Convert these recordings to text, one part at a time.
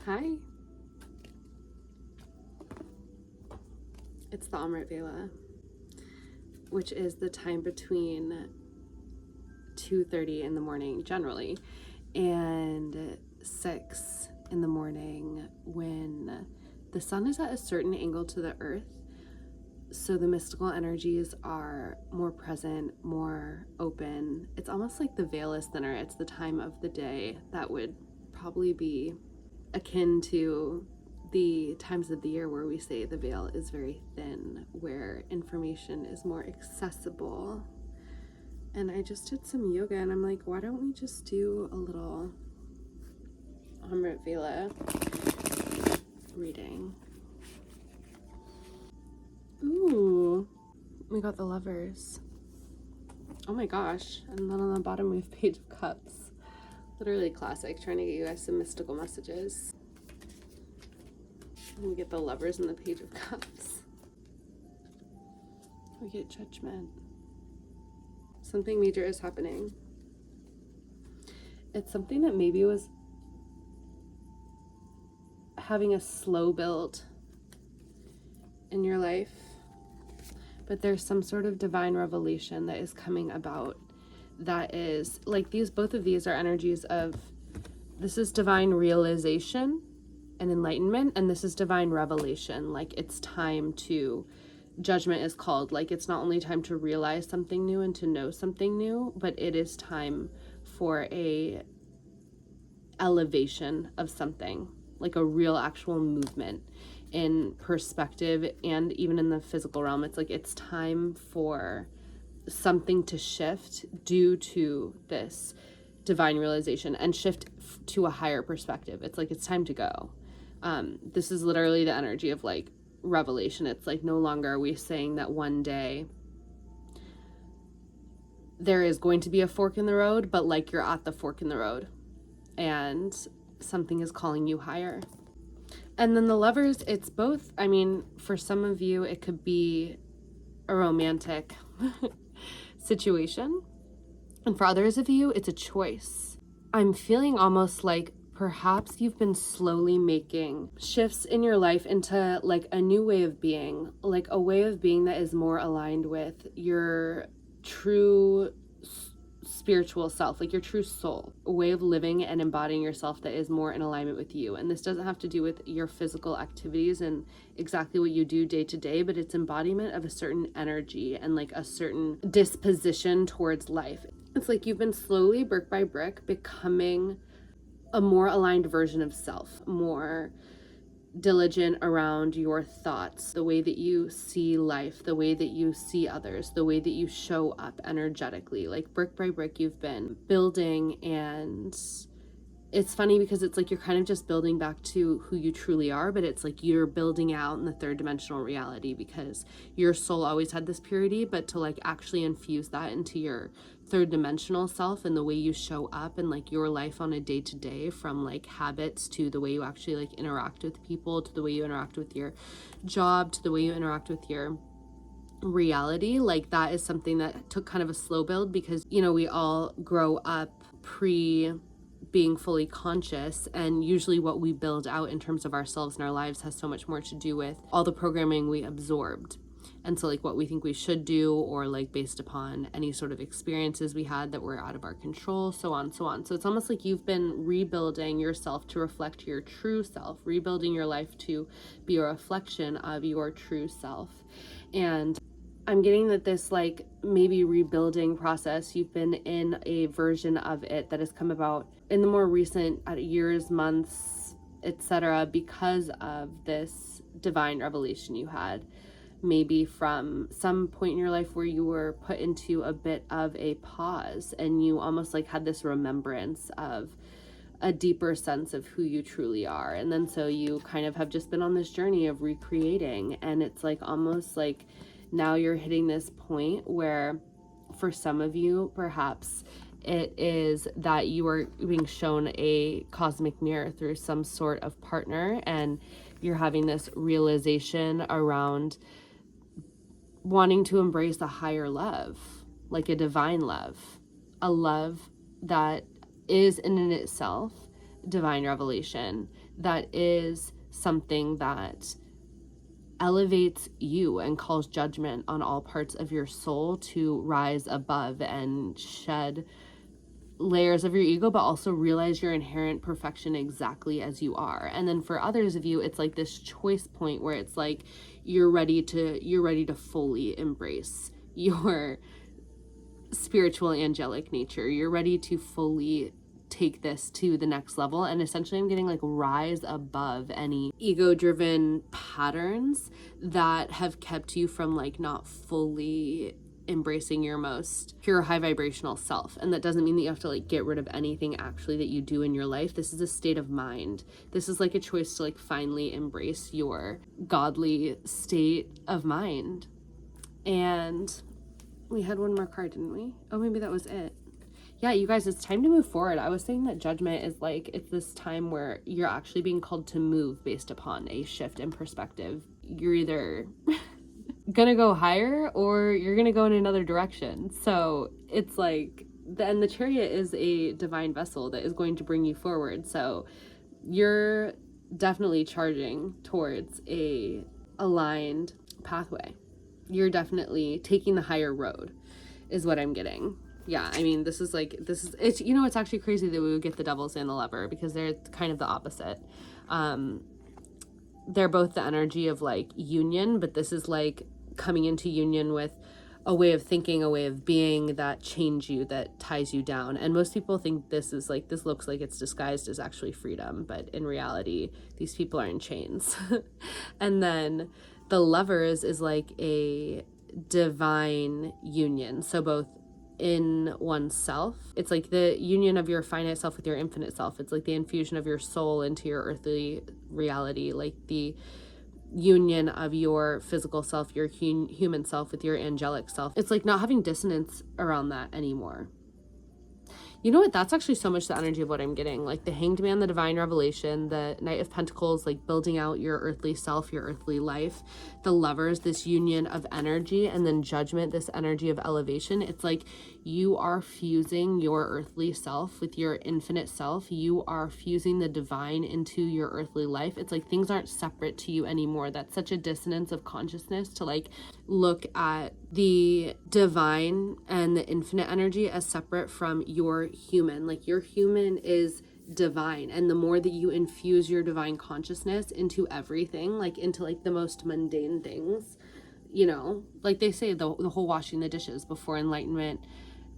Hi. It's the Amrit Vela, which is the time between 2:30 in the morning generally and 6 in the morning when the sun is at a certain angle to the earth. So the mystical energies are more present, more open. It's almost like the veil is thinner. It's the time of the day that would probably be akin to the times of the year where we say the veil is very thin, where information is more accessible. And I just did some yoga and I'm like, why don't we just do a little Amrit Vela reading? Ooh, we got the Lovers. Oh my gosh. And then on the bottom we have Page of Cups. Literally classic, trying to get you guys some mystical messages. And we get the Lovers and the Page of Cups. We get Judgment. Something major is happening. It's something that maybe was having a slow build in your life, but there's some sort of divine revelation that is coming about that is like both of these are energies of, this is divine realization and enlightenment, and this is divine revelation. Like it's time to, Judgment is called, like it's not only time to realize something new and to know something new, but it is time for a elevation of something, like a real actual movement in perspective and even in the physical realm. It's like it's time for something to shift due to this divine realization and shift to a higher perspective. It's like it's time to go. This is literally the energy of like revelation. It's like no longer are we saying that one day there is going to be a fork in the road, but like you're at the fork in the road and something is calling you higher. And then the Lovers, it's both, I mean, for some of you it could be a romantic situation, and for others of you it's a choice. I'm feeling almost like perhaps you've been slowly making shifts in your life into like a new way of being, like a way of being that is more aligned with your true spiritual self, like your true soul, a way of living and embodying yourself that is more in alignment with you. And this doesn't have to do with your physical activities and exactly what you do day to day, but it's embodiment of a certain energy and like a certain disposition towards life. It's like you've been slowly, brick by brick, becoming a more aligned version of self, more diligent around your thoughts, the way that you see life, the way that you see others, the way that you show up energetically. Like brick by brick you've been building, and it's funny because it's like you're kind of just building back to who you truly are, but it's like you're building out in the third dimensional reality because your soul always had this purity, but to like actually infuse that into your third dimensional self and the way you show up and like your life on a day-to-day, from like habits to the way you actually like interact with people, to the way you interact with your job, to the way you interact with your reality. Like that is something that took kind of a slow build because, you know, we all grow up pre being fully conscious, and usually what we build out in terms of ourselves and our lives has so much more to do with all the programming we absorbed. And so like what we think we should do, or like based upon any sort of experiences we had that were out of our control, so on, so on. So it's almost like you've been rebuilding yourself to reflect your true self, rebuilding your life to be a reflection of your true self. And I'm getting that this like maybe rebuilding process, you've been in a version of it that has come about in the more recent years, months, etc., because of this divine revelation you had, maybe from some point in your life where you were put into a bit of a pause and you almost like had this remembrance of a deeper sense of who you truly are. And then so you kind of have just been on this journey of recreating, and it's like almost like now you're hitting this point where for some of you perhaps it is that you are being shown a cosmic mirror through some sort of partner, and you're having this realization around wanting to embrace a higher love, like a divine love, a love that is in itself divine revelation. That is something that elevates you and calls judgment on all parts of your soul to rise above and shed layers of your ego, but also realize your inherent perfection exactly as you are. And then for others of you, it's like this choice point where it's like you're ready to fully embrace your spiritual angelic nature. You're ready to fully take this to the next level, and essentially I'm getting like rise above any ego driven patterns that have kept you from like not fully embracing your most pure high vibrational self. And that doesn't mean that you have to like get rid of anything actually that you do in your life. This is a state of mind. This is like a choice to like finally embrace your godly state of mind. And we had one more card, didn't we? Oh, maybe that was it. Yeah, you guys, it's time to move forward. I was saying that judgment is like, it's this time where you're actually being called to move based upon a shift in perspective. You're either gonna go higher or you're gonna go in another direction. So it's like, then the chariot is a divine vessel that is going to bring you forward. So you're definitely charging towards a aligned pathway. You're definitely taking the higher road is what I'm getting. Yeah, I mean, it's actually crazy that we would get the Devils and the Lover, because they're kind of the opposite. They're both the energy of like union, but this is like coming into union with a way of thinking, a way of being that chains you, that ties you down. And most people think this looks like it's disguised as actually freedom, but in reality, these people are in chains. And then the Lovers is like a divine union. So both in oneself, it's like the union of your finite self with your infinite self. It's like the infusion of your soul into your earthly reality, like the union of your physical self, your human self with your angelic self. It's like not having dissonance around that anymore. You know what? That's actually so much the energy of what I'm getting. Like the Hanged Man, the divine revelation, the Knight of Pentacles, like building out your earthly self, your earthly life. The Lovers, this union of energy, and then Judgment, this energy of elevation. It's like you are fusing your earthly self with your infinite self. You are fusing the divine into your earthly life. It's like things aren't separate to you anymore. That's such a dissonance of consciousness to like look at the divine and the infinite energy as separate from your human. Like your human is divine, and the more that you infuse your divine consciousness into everything, like into like the most mundane things, you know, like they say the whole washing the dishes. Before enlightenment,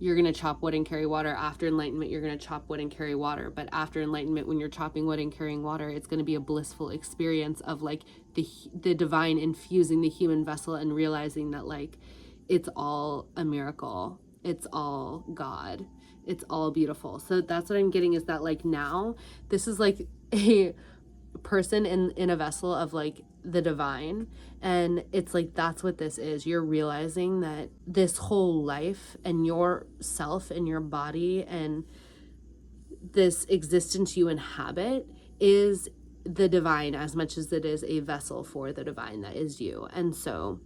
you're going to chop wood and carry water. After enlightenment, you're going to chop wood and carry water. But after enlightenment, when you're chopping wood and carrying water, it's going to be a blissful experience of like the divine infusing the human vessel and realizing that like it's all a miracle. It's all God. It's all beautiful. So that's what I'm getting, is that like now this is like a person in a vessel of like the divine, and it's like that's what this is. You're realizing that this whole life and yourself and your body and this existence you inhabit is the divine as much as it is a vessel for the divine that is you. And so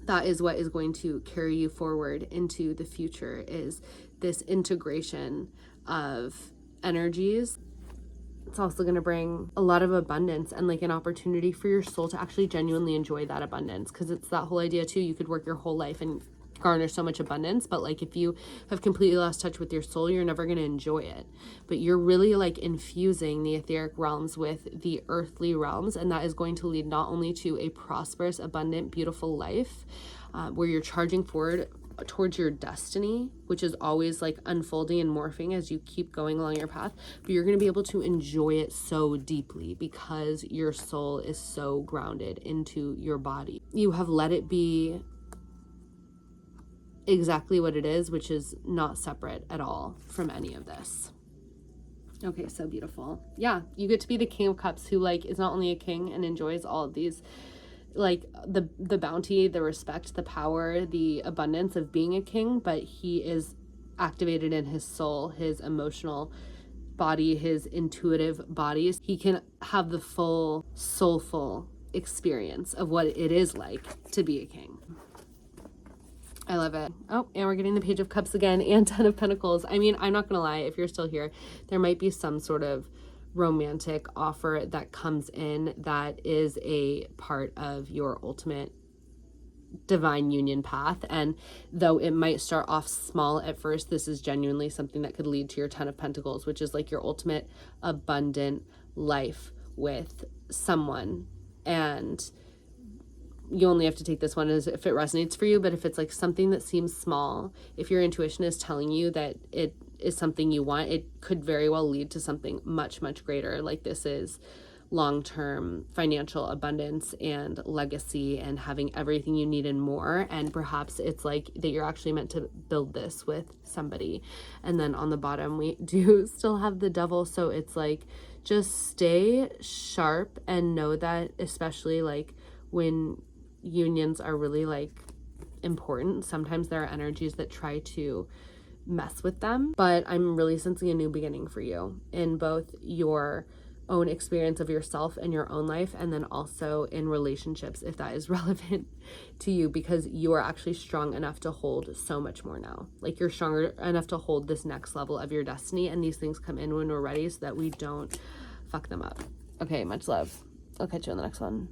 that is what is going to carry you forward into the future, is this integration of energies. It's also going to bring a lot of abundance and like an opportunity for your soul to actually genuinely enjoy that abundance, because it's that whole idea too. You could work your whole life and garner so much abundance, but like if you have completely lost touch with your soul, you're never going to enjoy it. But you're really like infusing the etheric realms with the earthly realms, and that is going to lead not only to a prosperous, abundant, beautiful life where you're charging forward towards your destiny, which is always like unfolding and morphing as you keep going along your path, but you're going to be able to enjoy it so deeply because your soul is so grounded into your body. You have let it be exactly what it is, which is not separate at all from any of this. Okay, so beautiful. Yeah, you get to be the King of Cups, who like is not only a king and enjoys all of these, like the bounty, the respect, the power, the abundance of being a king, but he is activated in his soul, his emotional body, his intuitive bodies. He can have the full soulful experience of what it is like to be a king. I love it. Oh, and we're getting the Page of Cups again and Ten of Pentacles. I mean, I'm not gonna lie, if you're still here, there might be some sort of romantic offer that comes in that is a part of your ultimate divine union path. And though it might start off small at first, this is genuinely something that could lead to your 10 of Pentacles, which is like your ultimate abundant life with someone. And you only have to take this one as if it resonates for you. But if it's like something that seems small, if your intuition is telling you that it is something you want, it could very well lead to something much, much greater. Like this is long-term financial abundance and legacy and having everything you need and more. And perhaps it's like that you're actually meant to build this with somebody. And then on the bottom, we do still have the Devil. So it's like, just stay sharp and know that, especially like when unions are really like important, sometimes there are energies that try to mess with them. But I'm really sensing a new beginning for you in both your own experience of yourself and your own life, and then also in relationships, if that is relevant to you, because you are actually strong enough to hold so much more now. Like you're stronger enough to hold this next level of your destiny, and these things come in when we're ready so that we don't fuck them up. Okay, much love. I'll catch you on the next one.